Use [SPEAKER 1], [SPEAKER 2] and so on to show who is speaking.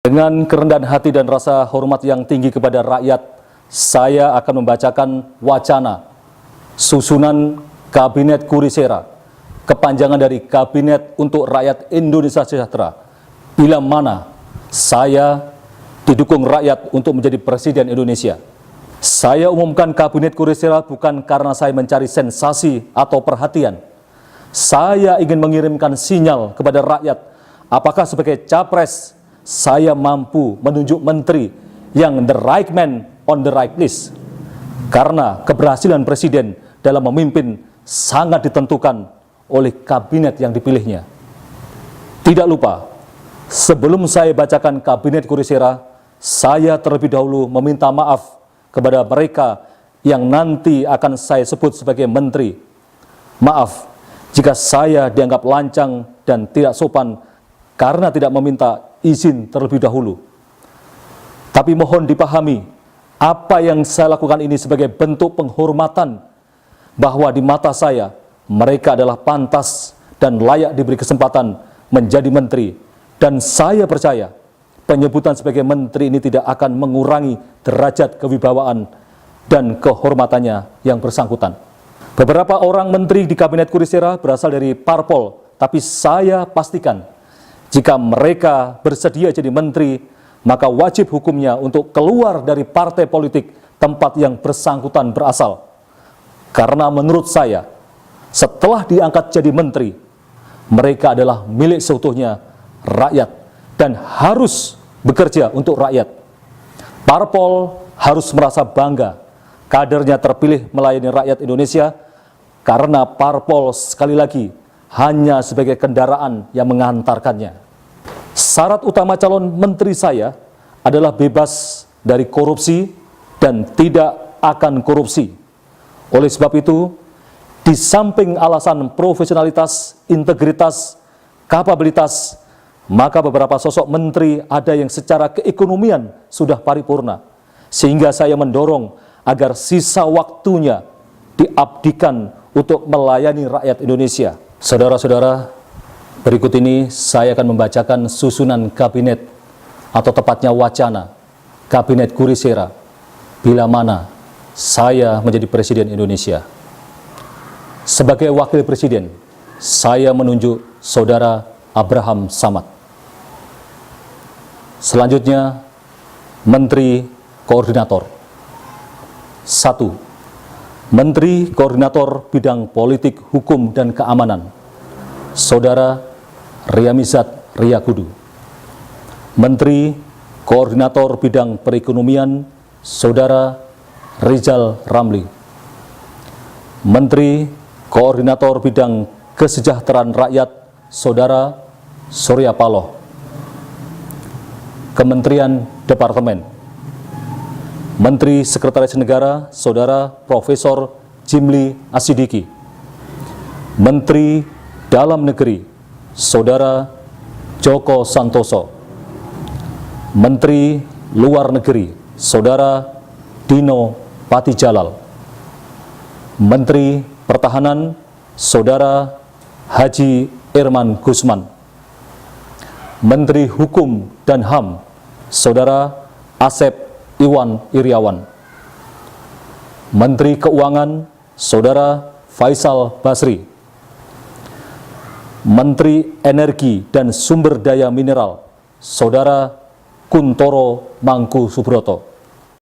[SPEAKER 1] Dengan kerendahan hati dan rasa hormat yang tinggi kepada rakyat, saya akan membacakan wacana susunan Kabinet Kurisera, kepanjangan dari Kabinet untuk Rakyat Indonesia Sejahtera, bila mana saya didukung rakyat untuk menjadi Presiden Indonesia. Saya umumkan Kabinet Kurisera bukan karena saya mencari sensasi atau perhatian. Saya ingin mengirimkan sinyal kepada rakyat, apakah sebagai capres saya mampu menunjuk menteri yang the right man on the right list. Karena keberhasilan Presiden dalam memimpin sangat ditentukan oleh kabinet yang dipilihnya. Tidak lupa, sebelum saya bacakan Kabinet Kurisera, saya terlebih dahulu meminta maaf kepada mereka yang nanti akan saya sebut sebagai menteri. Maaf jika saya dianggap lancang dan tidak sopan karena tidak meminta izin terlebih dahulu. Tapi mohon dipahami, apa yang saya lakukan ini sebagai bentuk penghormatan bahwa di mata saya mereka adalah pantas dan layak diberi kesempatan menjadi menteri, dan saya percaya penyebutan sebagai menteri ini tidak akan mengurangi derajat kewibawaan dan kehormatannya yang bersangkutan. Beberapa orang menteri di Kabinet Kurisera berasal dari parpol, tapi saya pastikan jika mereka bersedia jadi menteri, maka wajib hukumnya untuk keluar dari partai politik tempat yang bersangkutan berasal. Karena menurut saya, setelah diangkat jadi menteri, mereka adalah milik seutuhnya rakyat dan harus bekerja untuk rakyat. Parpol harus merasa bangga kadernya terpilih melayani rakyat Indonesia, karena parpol sekali lagi hanya sebagai kendaraan yang mengantarkannya. Syarat utama calon menteri saya adalah bebas dari korupsi dan tidak akan korupsi. Oleh sebab itu, di samping alasan profesionalitas, integritas, kapabilitas, maka beberapa sosok menteri ada yang secara keekonomian sudah paripurna, sehingga saya mendorong agar sisa waktunya diabdikan untuk melayani rakyat Indonesia. Saudara-saudara, berikut ini saya akan membacakan susunan kabinet, atau tepatnya wacana Kabinet Kurisera, bila mana saya menjadi Presiden Indonesia. Sebagai Wakil Presiden, saya menunjuk Saudara Abraham Samad. Selanjutnya, Menteri Koordinator. 1. Menteri Koordinator Bidang Politik, Hukum, dan Keamanan, Saudara Riamizat Riyakudu. Menteri Koordinator Bidang Perekonomian, Saudara Rizal Ramli. Menteri Koordinator Bidang Kesejahteraan Rakyat, Saudara Surya Paloh. Kementerian Departemen. Menteri Sekretaris Negara, Saudara Profesor Jimli Asidiki. Menteri Dalam Negeri, Saudara Joko Santoso. Menteri Luar Negeri, Saudara Dino Patijalal. Menteri Pertahanan, Saudara Haji Irman Gusman. Menteri Hukum dan HAM, Saudara Asep Iwan Iriawan. Menteri Keuangan, Saudara Faisal Basri. Menteri Energi dan Sumber Daya Mineral, Saudara Kuntoro Mangku Subroto.